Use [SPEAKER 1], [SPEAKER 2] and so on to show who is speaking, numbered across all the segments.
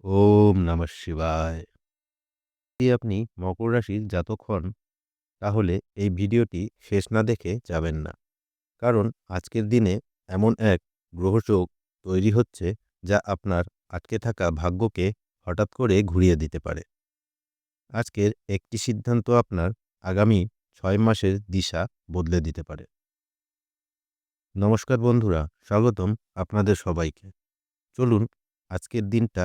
[SPEAKER 1] ওম নমঃ শিবায়। যদি আপনি মকর রাশির জাতক হন, তাহলে এই ভিডিওটি শেষ না দেখে যাবেন না। কারণ আজকের দিনে এমন এক গ্রহযোগ তৈরি হচ্ছে, যা আপনার আটকে থাকা ভাগ্যকে হঠাৎ করে ঘুরিয়ে দিতে পারে। আজকের একটি সিদ্ধান্ত আপনার আগামী ৬ মাসের দিশা বদলে দিতে পারে। নমস্কার বন্ধুরা, স্বাগতম আপনাদের সবাইকে। চলুন আজকের দিনটা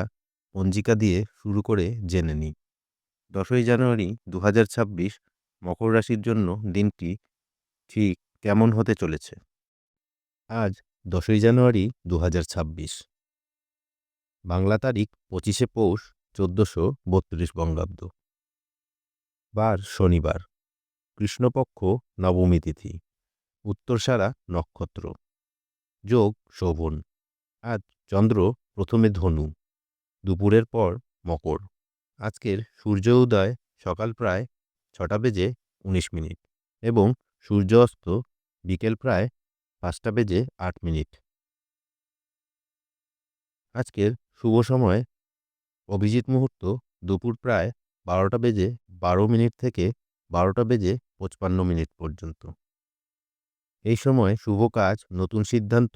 [SPEAKER 1] পঞ্জিকা দিয়ে শুরু করে জেনে নিই। ১০ই জানুয়ারি ২০২৬ মকর রাশির জন্য দিনটি ঠিক কেমন হতে চলেছে? আজ ১০ই জানুয়ারি ২০২৬, বাংলা তারিখ ২৫শে পৌষ ১৪৩২ বঙ্গাব্দ। বার শনিবার, কৃষ্ণপক্ষ নবমী তিথি, উত্তরসারা নক্ষত্র, যোগ শোভন। আজ চন্দ্র প্রথমে ধনু, দুপুরের পর মকর। আজকের সূর্য উদয় সকাল প্রায় ৬টা বেজে ১৯ মিনিট এবং সূর্য অস্ত বিকেল প্রায় ৫টা বেজে ৮ মিনিট। আজকের শুভ সময় অভিজিৎ মুহূর্ত দুপুর প্রায় ১২টা বেজে ১২ মিনিট থেকে ১২টা বেজে ৫৫ মিনিট পর্যন্ত। এই সময় শুভ কাজ, নতুন সিদ্ধান্ত,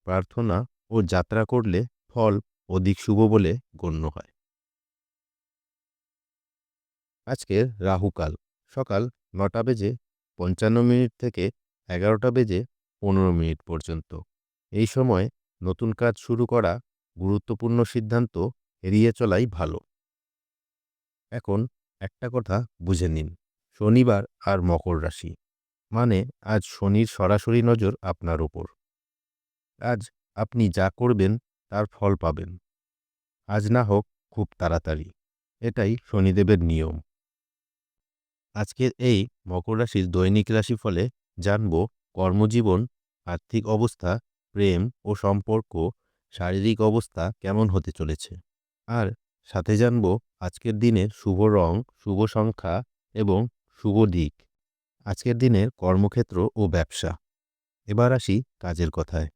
[SPEAKER 1] প্রার্থনা ও যাত্রা করলে ফল অধিক শুভ বলে গণ্য হয়। আজকের রাহুকাল সকাল ৯টা বেজে ৫৫ মিনিট থেকে ১১টা বেজে ১৫ মিনিট পর্যন্ত। এই সময় নতুন কাজ শুরু করা, গুরুত্বপূর্ণ সিদ্ধান্ত এড়িয়ে চলাই ভালো। এখন একটা কথা বুঝে নিন, শনিবার আর মকর রাশি মানে আজ শনির সরাসরি নজর আপনার ওপর। আজ আপনি যা করবেন তার ফল পাবেন, আজ না হোক খুব তাড়াতাড়ি। এটাই শনিদেবের নিয়ম। আজকের এই মকর রাশির দৈনিক রাশিফলে জানব কর্মজীবন, আর্থিক অবস্থা, প্রেম ও সম্পর্ক, শারীরিক অবস্থা কেমন হতে চলেছে। আর সাথে জানব আজকের দিনের শুভ রং, শুভ সংখ্যা এবং শুভ দিক। আজকের দিনের কর্মক্ষেত্র ও ব্যবসা। এবার আসি কাজের কথায়,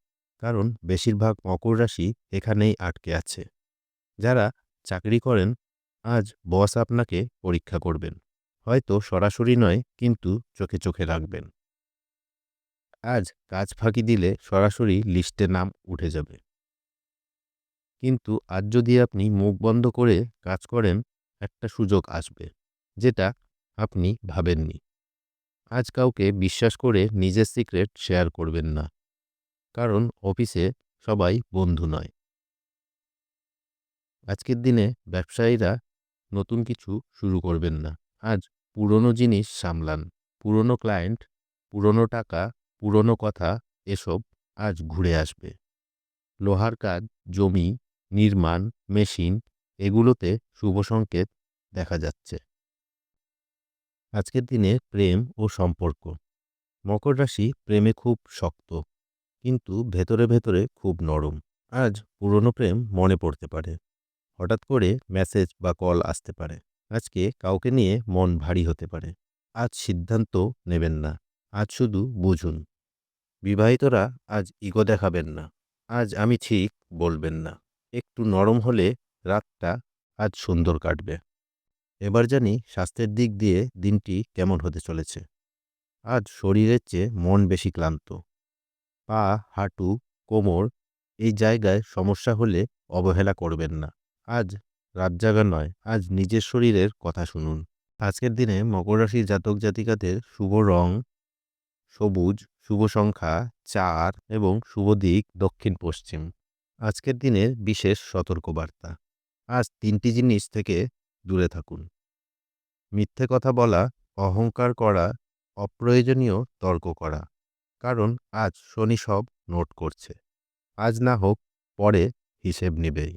[SPEAKER 1] কারণ বেশিরভাগ মকর রাশি এখানেই আটকে আছে। যারা চাকরি করেন, আজ বস আপনাকে পরীক্ষা করবেন। হয়তো সরাসরি নয়, কিন্তু চোখে চোখে রাখবেন। আজ কাজ ফাঁকি দিলে সরাসরি লিস্টে নাম উঠে যাবে। কিন্তু আজ যদি আপনি মুখ বন্ধ করে কাজ করেন, একটা সুযোগ আসবে, যেটা আপনি ভাবেননি। আজ কাউকে বিশ্বাস করে নিজের সিক্রেট শেয়ার করবেন না, কারণ অফিসে সবাই বন্ধু নয়। আজকের দিনে ব্যবসায়ীরা নতুন কিছু শুরু করবেন না। আজ পুরনো জিনিস সামলান। পুরনো ক্লায়েন্ট, পুরনো টাকা, পুরনো কথা, এসব আজ ঘুরে আসবে। লোহার কাজ, জমি, নির্মাণ, মেশিন, এগুলোতে শুভ সংকেত দেখা যাচ্ছে। আজকের দিনে প্রেম ও সম্পর্ক। মকর রাশি প্রেমে খুব শক্ত, কিন্তু ভেতরে ভেতরে খুব নরম। আজ পুরনো প্রেম মনে পড়তে পারে। হঠাৎ করে মেসেজ বা কল আসতে পারে। আজকে কাউকে নিয়ে মন ভারী হতে পারে। আজ সিদ্ধান্ত নেবেন না, আজ শুধু বুঝুন। বিবাহিতরা আজ ইগো দেখাবেন না। আজ আমি ঠিক বলবেন না। একটু নরম হলে রাতটা আজ সুন্দর কাটবে। এবার জানি স্বাস্থ্যের দিক দিয়ে দিনটি কেমন হতে চলেছে। আজ শরীরের চেয়ে মন বেশি ক্লান্ত। পা, হাঁটু, কোমর, এই জায়গায় সমস্যা হলে অবহেলা করবেন না। আজ রাত জাগা নয়, আজ নিজের শরীরের কথা শুনুন। আজকের দিনে মকর রাশির জাতক জাতিকাদের শুভ রং সবুজ, শুভ সংখ্যা ৪ এবং শুভ দিক দক্ষিণ পশ্চিম। আজকের দিনের বিশেষ সতর্কবার্তা। আজ ৩টি জিনিস থেকে দূরে থাকুন: মিথ্যে কথা বলা, অহংকার করা, অপ্রয়োজনীয় তর্ক করা। কারণ আজ শনি সব নোট করছে। আজ না হোক পরে হিসেব নেবেই।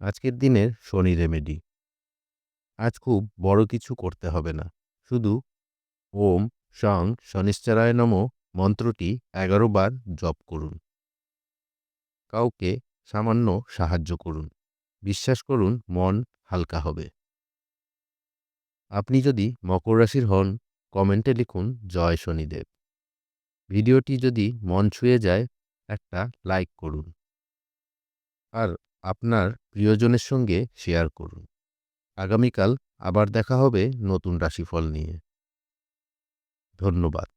[SPEAKER 1] আজকের দিনের শনি রেমেডি। আজ খুব বড় কিছু করতে হবে না। শুধু ওম শং শনিশ্চরায় নমঃ মন্ত্রটি ১১ বার জপ করুন। কাউকে সামান্য সাহায্য করুন। বিশ্বাস করুন, মন হালকা হবে। আপনি যদি মকর রাশির হন, কমেন্টে লিখুন জয় শনিদেব। ভিডিওটি যদি মন ছুঁয়ে যায়, একটা লাইক করুন। আর আপনার প্রিয়জনের সঙ্গে শেয়ার করুন। আগামীকাল আবার দেখা হবে নতুন রাশিফল নিয়ে। ধন্যবাদ।